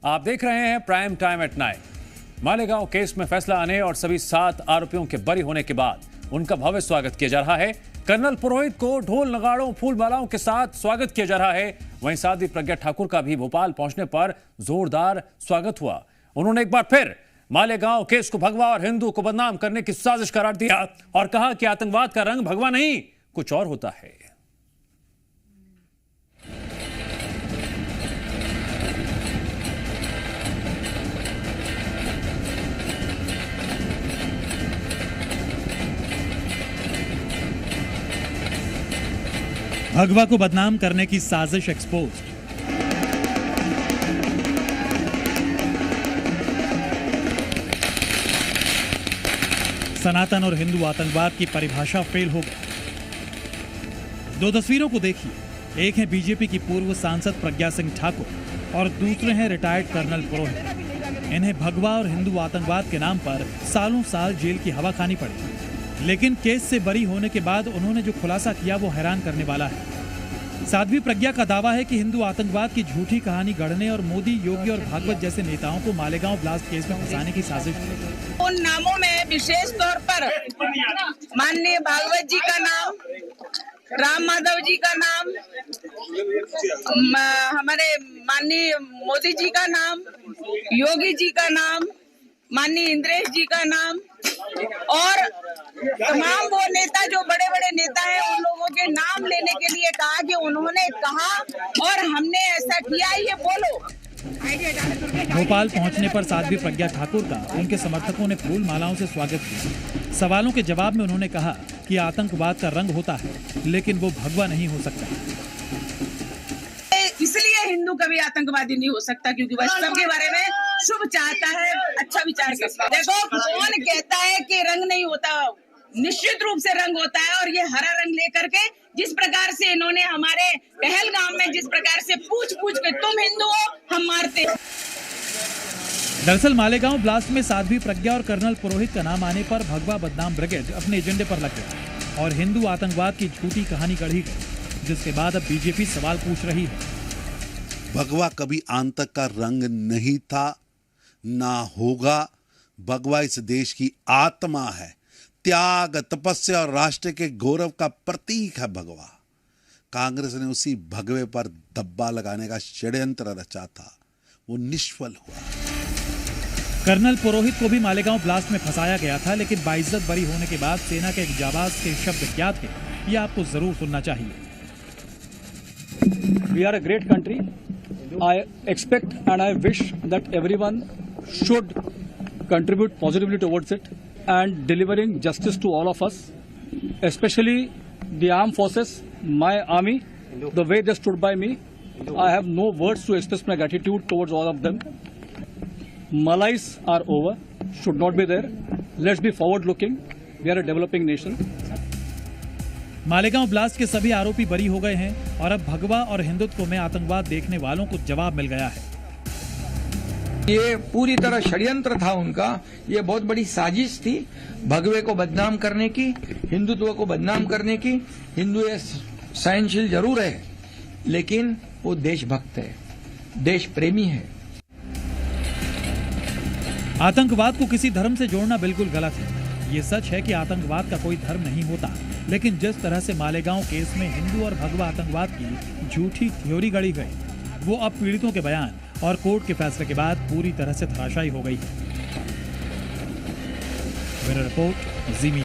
आप देख रहे हैं prime time at night. Malegaon case में फैसला आने और सभी 7 आरोपियों के बरी होने के बाद उनका भव्य स्वागत किया जा रहा है। कर्नल पुरोहित को ढोल नगाड़ों फूल मालाओं के साथ स्वागत किया जा रहा है। वहीं साध्वी प्रज्ञा ठाकुर का भी भोपाल पहुंचने पर जोरदार स्वागत हुआ। उन्होंने एक बार फिर मालेगांव केस को भगवा और हिंदू को बदनाम करने की साजिश करार दिया और कहा कि आतंकवाद का रंग भगवा नहीं कुछ और होता है। भगवा को बदनाम करने की साजिश एक्सपोज। सनातन और हिंदू आतंकवाद की परिभाषा फेल हो गई। 2 तस्वीरों को देखिए, एक है बीजेपी की पूर्व सांसद प्रज्ञा सिंह ठाकुर और दूसरे हैं रिटायर्ड कर्नल पुरोहित। इन्हें भगवा और हिंदू आतंकवाद के नाम पर सालों साल जेल की हवा खानी पड़ी, लेकिन केस से बरी होने के बाद उन्होंने जो खुलासा किया वो हैरान करने वाला है। साध्वी प्रज्ञा का दावा है कि हिंदू आतंकवाद की झूठी कहानी गढ़ने और मोदी, योगी और भागवत जैसे नेताओं को मालेगांव ब्लास्ट केस में फंसाने की साजिश है। उन नामों में विशेष तौर पर माननीय भागवत जी का नाम, राम माधव जी का नाम, हमारे माननीय मोदी जी का नाम, योगी जी का नाम, माननीय इंद्रेश जी का नाम और तमाम वो नेता जो बड़े बड़े नेता हैं उन लोगों के नाम लेने के लिए कहा कि उन्होंने कहा और हमने ऐसा किया, ये बोलो। भोपाल पहुंचने पर साध्वी प्रज्ञा ठाकुर का उनके समर्थकों ने फूल मालाओं से स्वागत किया। सवालों के जवाब में उन्होंने कहा कि आतंकवाद का रंग होता है लेकिन वो भगवा नहीं हो सकता। इसलिए हिंदू कभी आतंकवादी नहीं हो सकता क्योंकि वह सबके बारे में शुभ चाहता है, अच्छा विचार करता है। देखो, कौन कहता है कि रंग नहीं होता? निश्चित रूप से रंग होता है और ये हरा रंग लेकर के जिस प्रकार से इन्होंने हमारे पहलगाम में जिस प्रकार से पूछ पूछ के तुम हिंदू हो हम मारते। दरअसल मालेगांव ब्लास्ट में साध्वी प्रज्ञा और कर्नल पुरोहित का नाम आने पर भगवा बदनाम ब्रिगेड अपने एजेंडे पर लग गया और हिंदू आतंकवाद की झूठी कहानी गढ़ी गई, जिसके बाद अब बीजेपी सवाल पूछ रही है। भगवा कभी आतंक का रंग नहीं था, ना होगा। भगवा इस देश की आत्मा है, त्याग, तपस्या और राष्ट्र के गौरव का प्रतीक है भगवा। कांग्रेस ने उसी भगवे पर धब्बा लगाने का षड्यंत्र रचा था, वो निष्फल हुआ। कर्नल पुरोहित को भी मालेगांव ब्लास्ट में फंसाया गया था, लेकिन बाइज्जत बरी होने के बाद सेना के एक जाबाज के शब्द क्या थे, ये आपको जरूर सुनना चाहिए। We are a great country. I expect and I wish that everyone should contribute positively towards it and delivering justice to all of us, especially the armed forces, my army, the way they stood by me. I have no words to express my gratitude towards all of them. Malais are over, should not be there. Let's be forward looking. We are a developing nation. Malegaon blast के सभी आरोपी बरी हो गए हैं और अब भगवा और हिंदुत्व में आतंकवाद देखने वालों को जवाब मिल गया है। ये पूरी तरह षड्यंत्र था उनका, ये बहुत बड़ी साजिश थी भगवे को बदनाम करने की, हिंदुत्व को बदनाम करने की। हिंदू ये सहनशील जरूर है लेकिन वो देशभक्त है, देश प्रेमी है। आतंकवाद को किसी धर्म से जोड़ना बिल्कुल गलत है। ये सच है कि आतंकवाद का कोई धर्म नहीं होता, लेकिन जिस तरह से मालेगांव केस में हिंदू और भगवा आतंकवाद की झूठी थ्योरी गढ़ी गई, वो अब पीड़ितों के बयान और कोर्ट के फैसले के बाद पूरी तरह से धराशायी हो गई है। ब्यूरो रिपोर्ट, जी मीडिया।